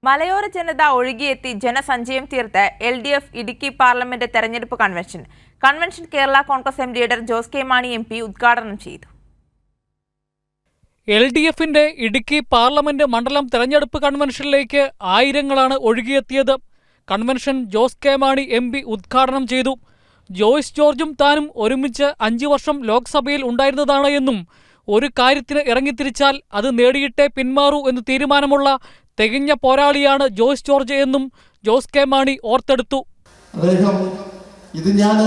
മലയോര ജനത ഒഴുകിയെത്തി ജനസഞ്ചയം തീർത്ത് LDF Idukki parliament തെരഞ്ഞെടുപ്പ് convention Kerala Congress M leader Jose K Mani MP ഉദ്ഘാടനം ചെയ്തു. LDFന്റെ ഇടുക്കി പാർലമെന്റ് മണ്ഡലം തെരഞ്ഞെടുപ്പ് കൺവെൻഷനിലേക്ക് ആയിരങ്ങളാണ് ഒഴുകിയെത്തിയത്. Convention Jose K Mani MP ഉദ്ഘാടനം ചെയ്തു. ജോയ്സ് ജോർജും താനും ഒരുമിച്ച് 5 വർഷം ലോക്സഭയിൽ ഉണ്ടായിരുന്നതാണ് എന്നും ഒരു കാര്യത്തിന് ഇറങ്ങിത്തിരിച്ചാൽ അത് നേടിയിട്ടേ പിന്മാറൂ എന്ന് തീരുമാനമുള്ള തികഞ്ഞ പോരാളിയാണ് ജോയ്സ് ജോർജ് എന്നും ജോസ് കെ മാണി ഓർത്തെടുത്തു. അദ്ദേഹം ഇത് ഞാൻ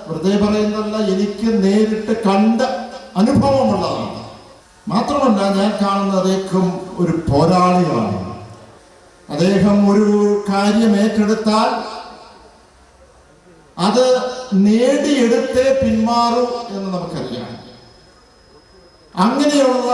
വെറുതെ പറയുന്നതല്ല, എനിക്ക് നേരിട്ട് കണ്ട അനുഭവമുള്ളതാണ്. മാത്രമല്ല, ഞാൻ കാണുന്ന അദ്ദേഹം ഒരു പോരാളിയാണ്. അദ്ദേഹം ഒരു കാര്യം ഏറ്റെടുത്താൽ അത് നേടിയെടുത്തേ പിന്മാറൂ എന്ന് നമുക്കറിയാം. അങ്ങനെയുള്ള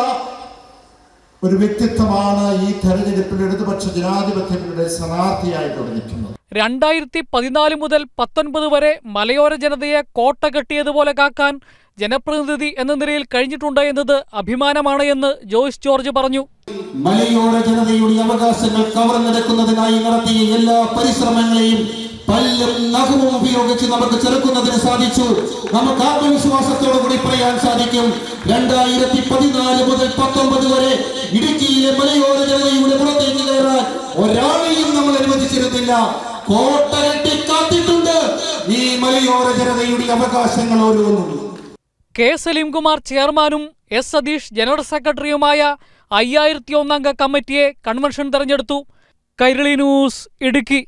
ഒരു വ്യക്തിത്വമാണ് ഈ തെരഞ്ഞെടുപ്പിൽ ഇടതുപക്ഷ ജനാധിപത്യങ്ങളുടെ സ്ഥാനാർത്ഥിയായിട്ട് നിൽക്കുന്നത്. 2014 മുതൽ 19 വരെ മലയോര ജനതയെ കോട്ട കെട്ടിയതുപോലെ കാക്കാൻ ജനപ്രതിനിധി എന്ന നിലയിൽ കഴിഞ്ഞിട്ടുണ്ട് എന്നത് അഭിമാനമാണ് എന്ന് ജോയ്സ് ജോർജ് പറഞ്ഞു. മലയോര ജനതയുടെ അവകാശങ്ങൾ കവർന്നെടുക്കുന്നതിനായി നടത്തിയ എല്ലാ പരിശ്രമങ്ങളെയും പല്ലും നഖവും ഉപയോഗിച്ച് നമുക്ക് ചെറുക്കുന്നതിന് സാധിച്ചു. നമുക്ക് ആത്മവിശ്വാസത്തോടു കൂടി പറയാൻ സാധിക്കും, 2014 മുതൽ 19 വരെ ഇടുക്കിയിലെ മലയോര ജനതയുടെ പുറത്തേക്ക് കയറാൻ ഒരാളെയും നമ്മൾ അനുവദിച്ചിരുന്നില്ല. കോട്ട കെട്ടി കാത്തിട്ടുണ്ട് ഈ മലയോര ജനതയുടെ അവകാശങ്ങൾ ഓരോന്നും. K. സലീംകുമാർ ചെയർമാനും S. സതീഷ് ജനറൽ സെക്രട്ടറിയുമായ 5001 അംഗ കമ്മിറ്റിയെ കൺവെൻഷൻ തെരഞ്ഞെടുത്തു. കൈരളി ന്യൂസ്, ഇടുക്കി.